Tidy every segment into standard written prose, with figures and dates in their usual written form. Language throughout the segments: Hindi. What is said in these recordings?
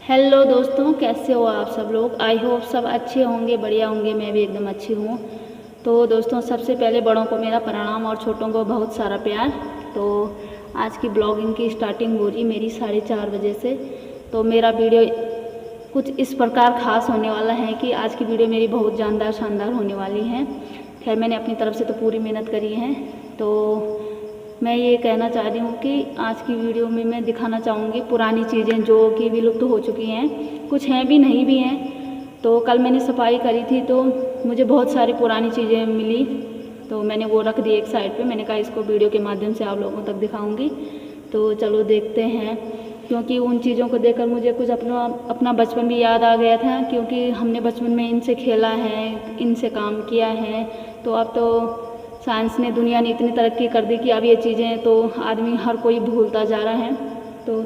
हेलो दोस्तों, कैसे हो आप सब लोग। आई होप सब अच्छे होंगे, बढ़िया होंगे। मैं भी एकदम अच्छी हूँ। तो दोस्तों, सबसे पहले बड़ों को मेरा प्रणाम और छोटों को बहुत सारा प्यार। तो आज की ब्लॉगिंग की स्टार्टिंग हो रही मेरी 4:30 बजे से। तो मेरा वीडियो कुछ इस प्रकार ख़ास होने वाला है कि आज की वीडियो मेरी बहुत जानदार शानदार होने वाली है। खैर, मैंने अपनी तरफ से तो पूरी मेहनत करी है। तो मैं ये कहना चाह रही हूँ कि आज की वीडियो में मैं दिखाना चाहूँगी पुरानी चीज़ें जो कि विलुप्त हो चुकी हैं, कुछ हैं भी नहीं भी हैं। तो कल मैंने सफाई करी थी तो मुझे बहुत सारी पुरानी चीज़ें मिली, तो मैंने वो रख दी एक साइड पे। मैंने कहा इसको वीडियो के माध्यम से आप लोगों तक दिखाऊंगी। तो चलो देखते हैं, क्योंकि उन चीज़ों को देखकर मुझे कुछ अपना बचपन भी याद आ गया था, क्योंकि हमने बचपन में इनसे खेला है, इनसे काम किया है। तो अब तो साइंस ने, दुनिया ने इतनी तरक्की कर दी कि अब ये चीज़ें तो आदमी हर कोई भूलता जा रहा है। तो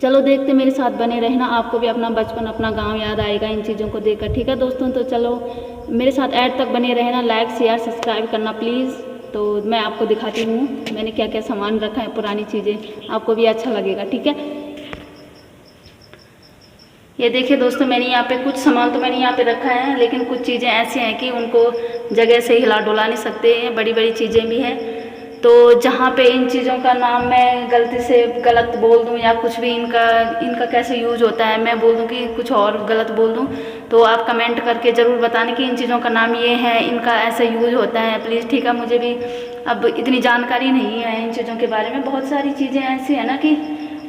चलो देखते, मेरे साथ बने रहना, आपको भी अपना बचपन, अपना गांव याद आएगा इन चीज़ों को देखकर। ठीक है दोस्तों, तो चलो मेरे साथ ऐड तक बने रहना, लाइक शेयर सब्सक्राइब करना प्लीज़। तो मैं आपको दिखाती हूँ मैंने क्या क्या सामान रखा है, पुरानी चीज़ें, आपको भी अच्छा लगेगा। ठीक है, ये देखिए दोस्तों, मैंने यहाँ पे कुछ सामान तो मैंने यहाँ पे रखा है, लेकिन कुछ चीज़ें ऐसी हैं कि उनको जगह से हिला डुला नहीं सकते हैं, बड़ी बड़ी चीज़ें भी हैं। तो जहाँ पे इन चीज़ों का नाम मैं गलती से गलत बोल दूँ या कुछ भी इनका कैसे यूज होता है, मैं बोल दूँ कि कुछ और गलत बोल दूँ, तो आप कमेंट करके ज़रूर बताने कि इन चीज़ों का नाम ये है, इनका ऐसे यूज होता है प्लीज़। ठीक है, मुझे भी अब इतनी जानकारी नहीं है इन चीज़ों के बारे में। बहुत सारी चीज़ें ऐसी हैं ना कि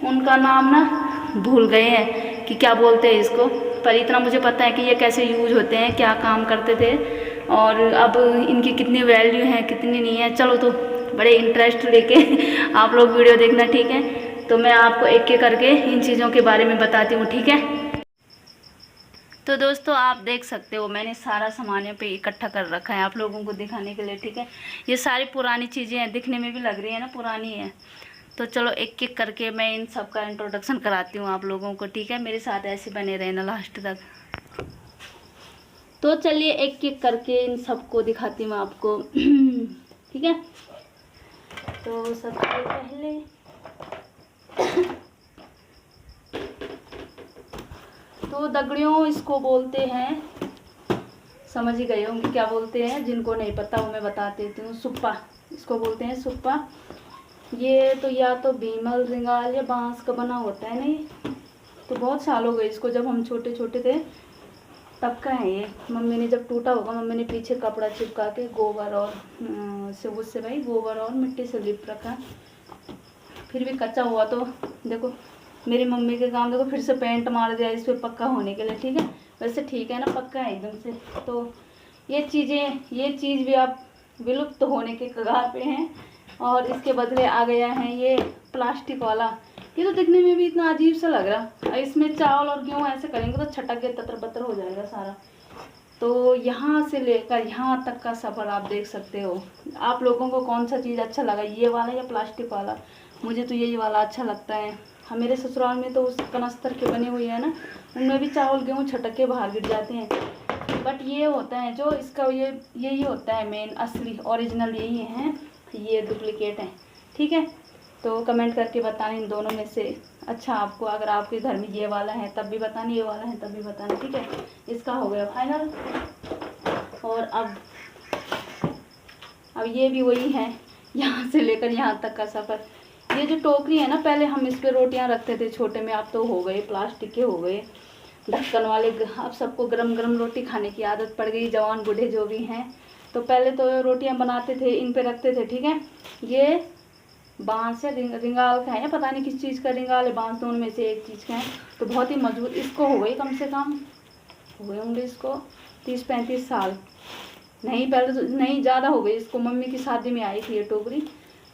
उनका नाम ना भूल गए हैं कि क्या बोलते हैं इसको, पर इतना मुझे पता है कि ये कैसे यूज होते हैं, क्या काम करते थे, और अब इनकी कितनी वैल्यू है कितनी नहीं है। चलो, तो बड़े इंटरेस्ट लेके आप लोग वीडियो देखना। ठीक है, तो मैं आपको एक एक करके इन चीज़ों के बारे में बताती हूँ। ठीक है, तो दोस्तों आप देख सकते हो मैंने सारा सामान यहाँ पे इकट्ठा कर रखा है आप लोगों को दिखाने के लिए। ठीक है, ये सारी पुरानी चीज़ें हैं, दिखने में भी लग रही है ना पुरानी है। तो चलो एक एक करके मैं इन सब का इंट्रोडक्शन कराती हूँ आप लोगों को। ठीक है, मेरे साथ ऐसे बने रहना लास्ट तक। तो चलिए एक एक करके इन सबको दिखाती हूँ आपको। ठीक है, तो सबसे पहले तो दगड़ियों इसको बोलते हैं, समझ ही गए होंगे क्या बोलते हैं, जिनको नहीं पता वो मैं बता देती हूँ। सुप्पा, इसको बोलते हैं सुप्पा। ये तो या तो भीमल रिंगाल या बांस का बना होता है। नहीं, तो बहुत साल हो गए इसको, जब हम छोटे छोटे थे तब का है ये। मम्मी ने जब टूटा होगा, मम्मी ने पीछे कपड़ा चिपका के गोबर और उससे भाई गोबर और मिट्टी से लिप रखा। फिर भी कच्चा हुआ तो देखो मेरी मम्मी के काम, देखो फिर से पेंट मार दिया इस पर पक्का होने के लिए। ठीक है, वैसे ठीक है ना, पक्का है एकदम से। तो ये चीज़ भी आप विलुप्त होने के कगार पे हैं, और इसके बदले आ गया है ये प्लास्टिक वाला। ये तो दिखने में भी इतना अजीब सा लग रहा, इसमें चावल और गेहूँ ऐसे करेंगे तो छटक के ततर बतर हो जाएगा सारा। तो यहाँ से लेकर यहाँ तक का सफ़र आप देख सकते हो। आप लोगों को कौन सा चीज़ अच्छा लगा, ये वाला या प्लास्टिक वाला। मुझे तो यही वाला अच्छा लगता है। हम मेरे ससुराल में तो उस कनस्तर के बने हुए हैं ना, उनमें भी चावल गेहूँ छटक के बाहर गिर जाते हैं। बट ये होता है जो इसका, यही होता है मेन असली ओरिजिनल यही है, ये डुप्लीकेट है। ठीक है, तो कमेंट करके बताना इन दोनों में से अच्छा आपको, अगर आपके घर में ये वाला है तब भी बताना, ये वाला है तब भी बताना। ठीक है, इसका हो गया फाइनल। और अब ये भी वही है, यहाँ से लेकर यहाँ तक का सफ़र। ये जो टोकरी है ना, पहले हम इस पे रोटियां रखते थे छोटे में, अब तो हो गए प्लास्टिक के, हो गए ढक्कन वाले। अब सबको गरम गरम रोटी खाने की आदत पड़ गई, जवान बूढ़े जो भी हैं। तो पहले तो रोटियां बनाते थे, इन पे रखते थे। ठीक है, ये बांस है, रिंगाल का है या पता नहीं किस चीज़ का, रिंगाल है बांस, दोनों में से एक चीज़ का है। तो बहुत ही मजबूत, इसको हो गई कम से कम, हो गए होंगे इसको 30-35 साल, नहीं पहले तो नहीं, ज़्यादा हो गई इसको। मम्मी की शादी में आई थी ये टोकरी,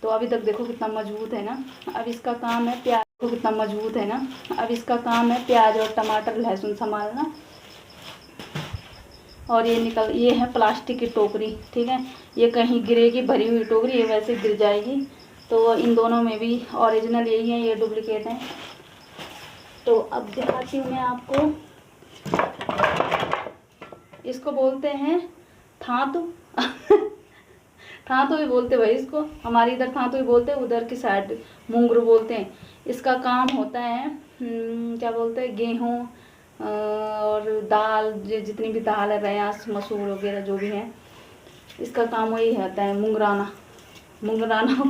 तो अभी तक देखो कितना मजबूत है ना। अब इसका काम है प्याज, को कितना मजबूत है ना। अब इसका काम है प्याज और टमाटर लहसुन संभालना। और ये है प्लास्टिक की टोकरी। ठीक है, ये कहीं गिरेगी, भरी हुई टोकरी, ये वैसे गिर जाएगी। तो इन दोनों में भी ओरिजिनल यही है, ये डुप्लीकेट है। तो अब दिखाती हूँ मैं आपको, इसको बोलते हैं थातु। थातु भी बोलते भाई इसको, हमारे इधर थातु भी बोलते हैं, उधर की साइड मुंगरू बोलते हैं। इसका काम होता है क्या बोलते हैं, गेहूँ और दाल, जितनी भी दाल है, रयास, मसूर वगैरह जो भी है, इसका काम वही होता है, मुंगराना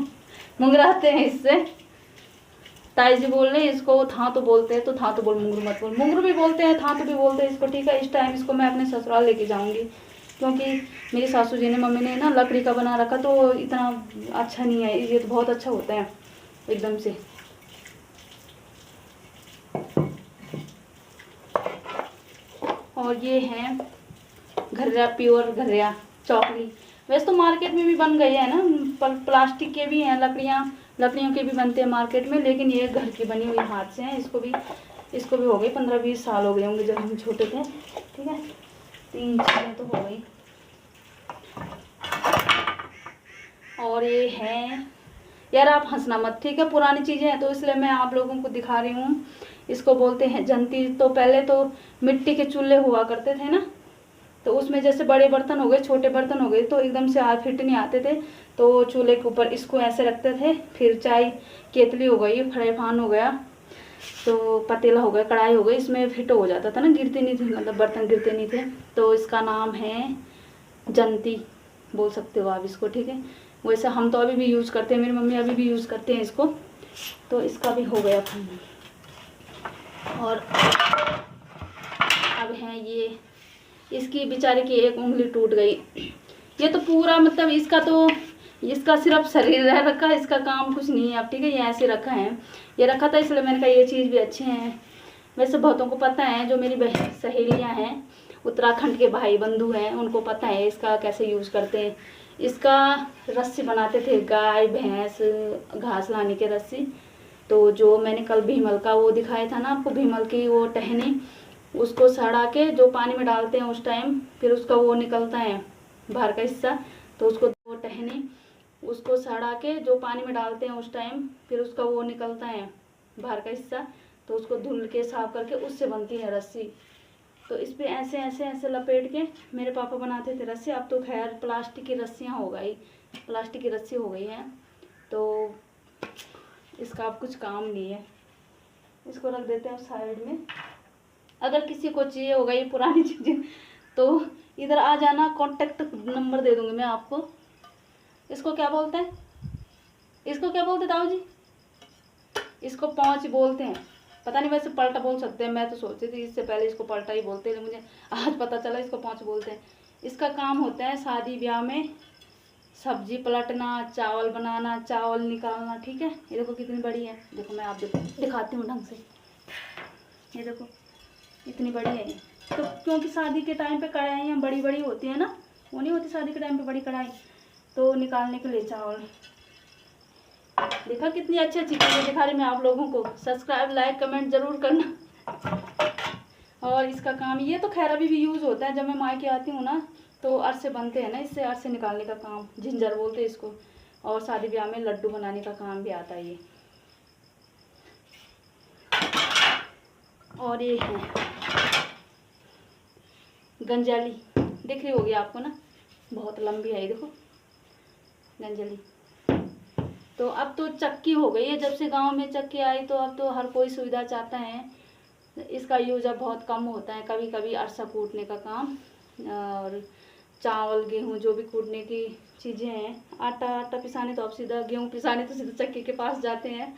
मुंगराते हैं इससे। ताई जी बोल रहे हैं इसको था तो बोलते हैं, तो था तो बोल, मुंगरू मत बोल। मुंगरू भी बोलते हैं, था तो भी बोलते हैं इसको, ठीक है। इस टाइम इसको मैं अपने ससुराल लेके जाऊंगी, क्योंकि मेरी सासू जी ने, मम्मी ने ना लकड़ी का बना रखा, तो इतना अच्छा नहीं है, ये तो बहुत अच्छा होता है एकदम से। और ये है घर्रा, प्योर घर्रा चौकली। वैसे तो मार्केट में भी बन गई है ना, प्लास्टिक के भी हैं, लकड़ियों के भी बनते हैं मार्केट में, लेकिन ये घर की बनी हुई हाथ से हैं। इसको भी हो गई 15-20 साल हो गए होंगे जब हम छोटे थे, ठीक है। 3 चीज़ें तो हो गई। और ये है यार, आप हंसना मत, ठीक है, पुरानी चीज़ें हैं तो इसलिए मैं आप लोगों को दिखा रही हूँ। इसको बोलते हैं जंती। तो पहले तो मिट्टी के चूल्हे हुआ करते थे ना, तो उसमें जैसे बड़े बर्तन हो गए, छोटे बर्तन हो गए, तो एकदम से फिट नहीं आते थे, तो चूल्हे के ऊपर इसको ऐसे रखते थे। फिर चाय केतली हो गई, फ्राई पैन हो गया, तो पतीला हो गया, कढ़ाई हो गई, इसमें फिट हो जाता था ना, गिरते नहीं थे, मतलब बर्तन गिरते नहीं थे। तो इसका नाम है जंती, बोल सकते हो आप इसको, ठीक है। वैसे हम तो अभी भी यूज़ करते हैं, मेरी मम्मी अभी भी यूज़ करते हैं इसको। तो इसका भी हो गया फाइनल। और अब है ये, इसकी बेचारे की एक उंगली टूट गई। ये तो पूरा, मतलब इसका सिर्फ शरीर रह रखा है, इसका काम कुछ नहीं है अब, ठीक है। ये ऐसे रखा है, ये रखा था इसलिए मैंने कहा ये चीज़ भी अच्छी है। वैसे बहुतों को पता है, जो मेरी सहेलियां हैं, उत्तराखंड के भाई बंधु हैं, उनको पता है इसका कैसे यूज़ करते हैं। इसका रस्सी बनाते थे, गाय भैंस घास लाने के रस्सी। तो जो मैंने कल भीमल का वो दिखाया था ना आपको, भीमल की वो टहनी, उसको सड़ा के जो पानी में डालते हैं उस टाइम, फिर उसका वो निकलता है बाहर का हिस्सा, तो उसको वो टहनी, उसको सड़ा के जो पानी में डालते हैं उस टाइम, फिर उसका वो निकलता है बाहर का हिस्सा, तो उसको धुल के साफ करके उससे बनती है रस्सी। तो इस पर ऐसे ऐसे ऐसे लपेट के मेरे पापा बनाते थे रस्सी। अब तो खैर प्लास्टिक की रस्सियाँ हो गई, प्लास्टिक की रस्सी हो गई है, तो इसका अब कुछ काम नहीं है। इसको रख देते हैं साइड में। अगर किसी को चाहिए होगा ये पुरानी चीज़ें, तो इधर आ जाना, कांटेक्ट नंबर दे दूँगी मैं आपको। इसको क्या बोलते हैं, इसको क्या बोलते ताऊ जी? इसको पौंच बोलते हैं, पता नहीं, वैसे पलटा बोल सकते हैं। मैं तो सोचती थी इससे पहले इसको पलटा ही बोलते हैं, मुझे आज पता चला इसको पौंच बोलते हैं। इसका काम होता है शादी ब्याह में सब्जी पलटना, चावल बनाना, चावल निकालना, ठीक है। ये देखो कितनी बड़ी है, देखो मैं आप दिखाती हूँ ढंग से। ये देखो इतनी बड़ी है ये, तो क्योंकि शादी के टाइम पे कढ़ाइयाँ बड़ी बड़ी होती है ना, वो नहीं होती शादी के टाइम पे बड़ी कढ़ाई, तो निकालने के लिए चावल। देखा कितनी अच्छी अच्छी चीज़ें दिखा रही मैं आप लोगों को। सब्सक्राइब लाइक कमेंट जरूर करना। और इसका काम ये तो खैर अभी भी यूज़ होता है, जब मैं मायके आती हूँ ना, तो अरसे बनते हैं ना, इससे अरसे निकालने का काम, झिंझर बोलते हैं इसको। और शादी ब्याह में लड्डू बनाने का काम भी आता है ये। और ये है गंजाली, दिख रही होगी आपको ना, बहुत लंबी है ये, देखो गंजली। तो अब तो चक्की हो गई है, जब से गांव में चक्की आई, तो अब तो हर कोई सुविधा चाहता है। इसका यूज अब बहुत कम होता है, कभी कभी अरसा कूटने का काम, और चावल गेहूं जो भी कूटने की चीज़ें हैं, आटा पिसाने तो अब सीधा, गेहूं पिसाने तो सीधा चक्की के पास जाते हैं।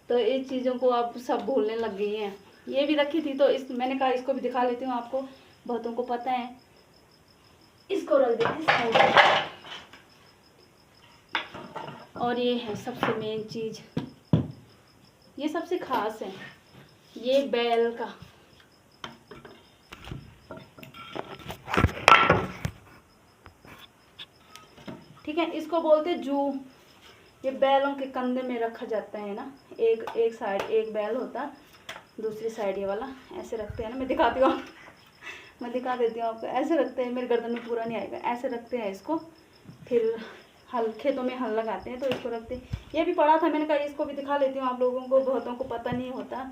तो इस चीज़ों को अब सब भूलने लग गई हैं। ये भी रखी थी, तो मैंने कहा इसको भी दिखा लेती हूँ आपको, बहुतों को पता है। इसको रख देते हैं। और ये है सबसे मेन चीज़, ये सबसे खास है, ये बैल का, ठीक है। इसको बोलते जू। ये बैलों के कंधे में रखा जाता है ना, एक साइड एक बैल होता, दूसरी साइड ये वाला ऐसे रखते हैं ना, मैं दिखाती हूँ मैं दिखा देती हूँ आपको। ऐसे रखते हैं, मेरे गर्दन में पूरा नहीं आएगा, ऐसे रखते हैं इसको। फिर खेतों में हल लगाते हैं तो इसको रखते हैं। ये भी पड़ा था, मैंने कहा इसको भी दिखा लेती हूँ आप लोगों को, बहुतों को पता नहीं होता।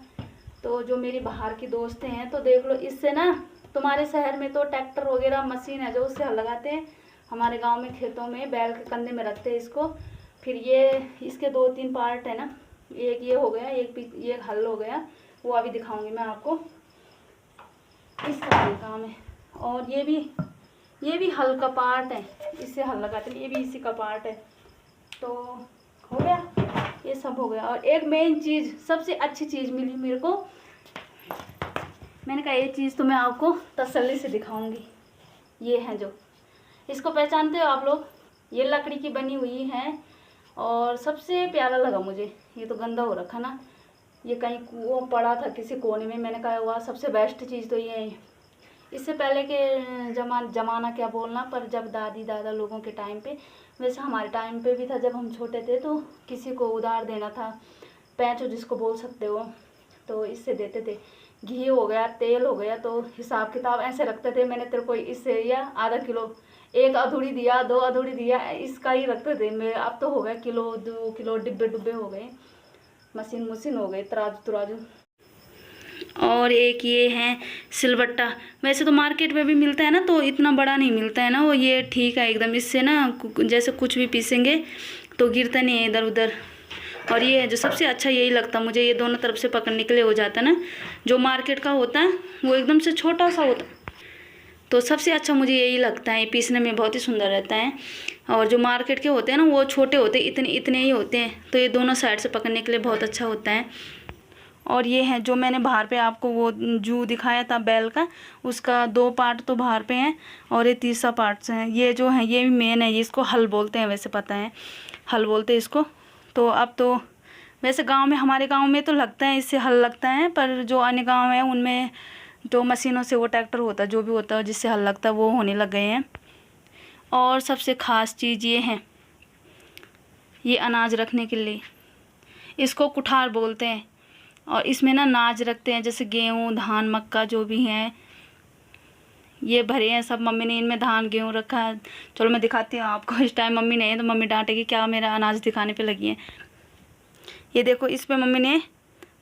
तो जो मेरी बाहर की दोस्तें हैं, तो देख लो, इससे ना तुम्हारे शहर में तो ट्रैक्टर वगैरह मशीन है जो उससे हल लगाते हैं, हमारे गांव में खेतों में बैल के कंधे में रखते हैं इसको। फिर ये इसके 2-3 पार्ट है ना, एक ये हो गया, एक ये हल हो गया, वो अभी दिखाऊंगी मैं आपको। इसका भी काम है। और ये भी हल का पार्ट है, इससे हल लगाते हैं, ये भी इसी का पार्ट है। तो हो गया, ये सब हो गया। और एक मेन चीज़, सबसे अच्छी चीज़ मिली मेरे को, मैंने कहा ये चीज़ तो मैं आपको तसल्ली से दिखाऊंगी। ये है जो, इसको पहचानते हो आप लोग, ये लकड़ी की बनी हुई है। और सबसे प्यारा लगा मुझे, ये तो गंदा हो रखा ना, ये कहीं वो पड़ा था किसी कोने में, मैंने कहा वाह सबसे बेस्ट चीज़ तो ये है। इससे पहले के जमाना क्या बोलना, पर जब दादी दादा लोगों के टाइम पे, वैसे हमारे टाइम पे भी था, जब हम छोटे थे तो किसी को उधार देना था, पैंचो जिसको बोल सकते हो, तो इससे देते थे। घी हो गया, तेल हो गया, तो हिसाब किताब ऐसे रखते थे, मैंने तेरे को इससे या आधा किलो, एक अधूरी दिया, 2 अधूरी दिया, इसका ही रखते थे मेरे। अब तो हो गया किलो 2 किलो, डिब्बे डुब्बे हो गए, मशीन हो गई, तराजू तराजू। और एक ये है सिलबट्टा, वैसे तो मार्केट में भी मिलता है ना, तो इतना बड़ा नहीं मिलता है ना वो, ये ठीक है एकदम। इससे ना जैसे कुछ भी पीसेंगे तो गिरता नहीं है इधर उधर। और ये है जो सबसे अच्छा, यही लगता मुझे, ये दोनों तरफ से पकड़ने के लिए हो जाता है ना। जो मार्केट का होता है वो एकदम से छोटा सा होता है, तो सबसे अच्छा मुझे यही लगता है, पीसने में बहुत ही सुंदर रहता है। और जो मार्केट के होते हैं ना वो छोटे होते हैं, इतने इतने ही होते हैं, तो ये दोनों साइड से पकड़ने के लिए बहुत अच्छा होता है। और ये है जो मैंने बाहर पे आपको वो जू दिखाया था बैल का, उसका 2 पार्ट तो बाहर पे हैं और ये तीसरा पार्ट से है। ये जो है ये भी मेन है, ये इसको हल बोलते हैं, वैसे पता है हल बोलते हैं इसको। तो अब तो वैसे गांव में, हमारे गांव में तो लगता है इससे हल लगता है, पर जो अन्य गांव है उनमें तो मशीनों से वो ट्रैक्टर होता है, जो भी होता है जिससे हल लगता है वो होने लग गए हैं। और सबसे ख़ास चीज़ ये है, ये अनाज रखने के लिए, इसको कुठार बोलते हैं। और इसमें ना अनाज रखते हैं, जैसे गेहूँ धान मक्का जो भी हैं, ये भरे हैं सब। मम्मी ने इनमें धान गेहूँ रखा है। चलो मैं दिखाती हूँ आपको, इस टाइम मम्मी नहीं है तो मम्मी डांटेगी क्या मेरा अनाज दिखाने पे लगी है। ये देखो, इस पे मम्मी ने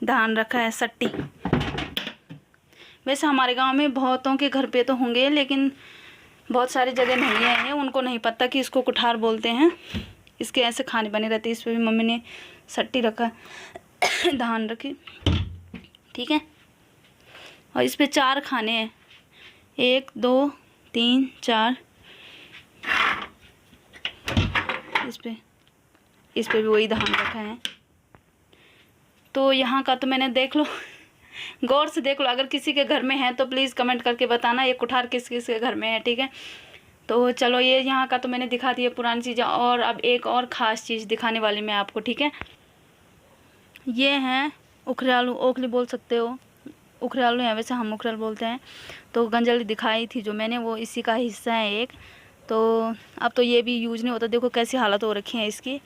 धान रखा है, सट्टी। वैसे हमारे गांव में बहुतों के घर पे तो होंगे, लेकिन बहुत सारी जगह नहीं है, उनको नहीं पता कि इसको कुठार बोलते हैं। इसके ऐसे खाने बने रहते हैं। इस पर भी मम्मी ने सट्टी रखा धान रखी, ठीक है। और इस पे 4 खाने हैं, 1 2 3 4। इस पे भी वही धान रखा है। तो यहाँ का तो मैंने, देख लो गौर से देख लो, अगर किसी के घर में है तो प्लीज़ कमेंट करके बताना ये कुठार किस किस के घर में है, ठीक है। तो चलो ये यहाँ का तो मैंने दिखा दिया पुरानी चीज़ें, और अब एक और ख़ास चीज़ दिखाने वाली मैं आपको, ठीक है। ये हैं उखरे आलू, ओखली बोल सकते हो, उखरे आलू हैं, वैसे हम उखरे आलू बोलते हैं। तो गंजली दिखाई थी जो मैंने, वो इसी का हिस्सा है एक। तो अब तो ये भी यूज नहीं होता, देखो कैसी हालत हो रखी है इसकी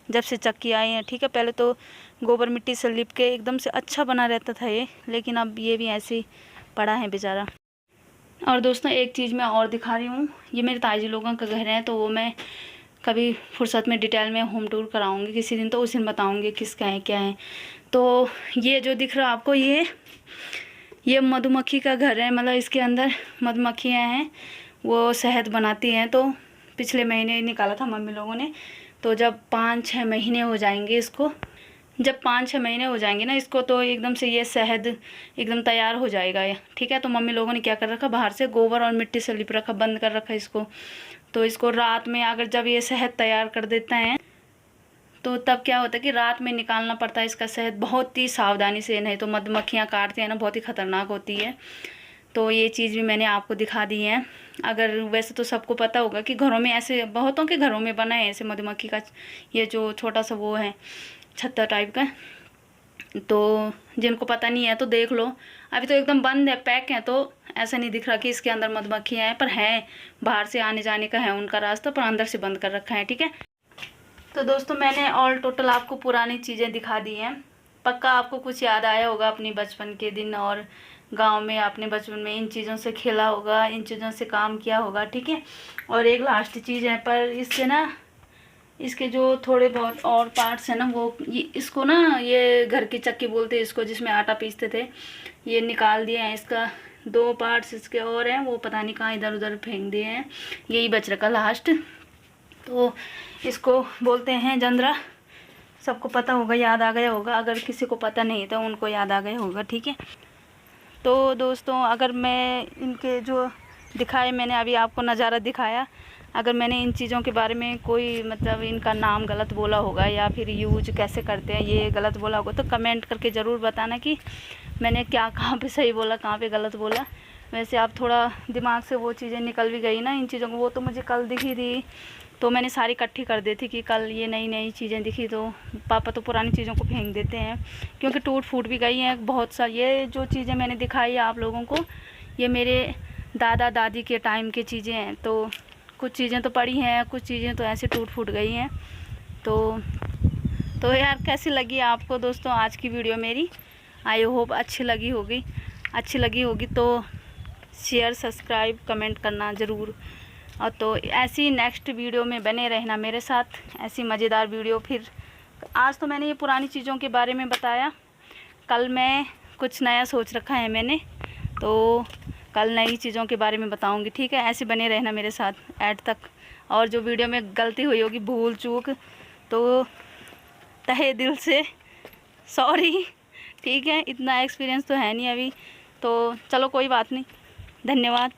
जब से चक्की आई है, ठीक है। पहले तो गोबर मिट्टी से लिप के एकदम से अच्छा बना रहता था ये, लेकिन अब ये भी ऐसे ही पड़ा है बेचारा। और दोस्तों एक चीज़ मैं और दिखा रही हूँ, ये मेरे ताजी लोगों का घर है, तो वो मैं कभी फुर्सत में डिटेल में होम टूर कराऊंगी किसी दिन, तो उस दिन बताऊंगी किसका है क्या है। तो ये जो दिख रहा है आपको, ये मधुमक्खी का घर है, मतलब इसके अंदर मधुमक्खियाँ हैं, वो शहद बनाती हैं। तो पिछले महीने निकाला था मम्मी लोगों ने। तो जब 5-6 महीने हो जाएंगे इसको, जब 5-6 महीने हो जाएंगे ना इसको, तो एकदम से ये शहद एकदम तैयार हो जाएगा, ठीक है। तो मम्मी लोगों ने क्या कर रखा, बाहर से गोबर और मिट्टी से लिप रखा, बंद कर रखा इसको। तो इसको रात में अगर जब ये शहद तैयार कर देता है, तो तब क्या होता है कि रात में निकालना पड़ता है इसका शहद, बहुत ही सावधानी से, नहीं तो मधुमक्खियाँ काटती हैं ना, बहुत ही ख़तरनाक होती है। तो ये चीज़ भी मैंने आपको दिखा दी है। अगर वैसे तो सबको पता होगा कि घरों में ऐसे, बहुतों के घरों में बना है ऐसे मधुमक्खी का ये जो छोटा सा वो है छत्ता टाइप का। तो जिनको पता नहीं है तो देख लो, अभी तो एकदम बंद है, पैक है, तो ऐसा नहीं दिख रहा कि इसके अंदर मधुमक्खियाँ हैं, पर हैं, बाहर से आने जाने का है उनका रास्ता, पर अंदर से बंद कर रखा है, ठीक है। तो दोस्तों मैंने ऑल टोटल आपको पुरानी चीज़ें दिखा दी हैं। पक्का आपको कुछ याद आया होगा अपनी बचपन के दिन, और गांव में आपने बचपन में इन चीज़ों से खेला होगा, इन चीज़ों से काम किया होगा, ठीक है। और एक लास्ट चीज़ है, पर इससे ना इसके जो थोड़े बहुत और पार्ट्स हैं ना, वो इसको ना ये घर की चक्की बोलते हैं इसको, जिसमें आटा पीसते थे, ये निकाल दिए हैं। इसका 2 पार्ट्स इसके और हैं, वो पता नहीं कहाँ इधर उधर फेंक दिए हैं, यही बच रखा लास्ट। तो इसको बोलते हैं जंद्रा, सबको पता होगा, याद आ गया होगा। अगर किसी को पता नहीं तो उनको याद आ गया होगा, ठीक है। तो दोस्तों अगर मैं इनके जो दिखाए, मैंने अभी आपको नज़ारा दिखाया, अगर मैंने इन चीज़ों के बारे में कोई मतलब इनका नाम गलत बोला होगा या फिर यूज कैसे करते हैं ये गलत बोला होगा तो कमेंट करके ज़रूर बताना कि मैंने क्या कहाँ पे सही बोला, कहाँ पे गलत बोला। वैसे आप थोड़ा दिमाग से वो चीज़ें निकल भी गई ना इन चीज़ों को। वो तो मुझे कल दिखी थी तो मैंने सारी इकट्ठी कर दी थी कि कल ये नई नई चीज़ें दिखी, तो पापा तो पुरानी चीज़ों को फेंक देते हैं क्योंकि टूट फूट भी गई हैं बहुत सारी। ये जो चीज़ें मैंने दिखाई है आप लोगों को, ये मेरे दादा दादी के टाइम की चीज़ें हैं। तो कुछ चीज़ें तो पड़ी हैं, कुछ चीज़ें तो ऐसे टूट फूट गई हैं। तो यार कैसी लगी आपको दोस्तों आज की वीडियो मेरी? आई होप अच्छी लगी होगी तो शेयर, सब्सक्राइब, कमेंट करना ज़रूर। और तो ऐसी नेक्स्ट वीडियो में बने रहना मेरे साथ, ऐसी मज़ेदार वीडियो। फिर आज तो मैंने ये पुरानी चीज़ों के बारे में बताया, कल मैं कुछ नया सोच रखा है मैंने, तो कल नई चीज़ों के बारे में बताऊंगी, ठीक है। ऐसे बने रहना मेरे साथ ऐड तक। और जो वीडियो में गलती हुई होगी, भूल चूक, तो तहे दिल से सॉरी, ठीक है। इतना एक्सपीरियंस तो है नहीं अभी, तो चलो कोई बात नहीं। धन्यवाद।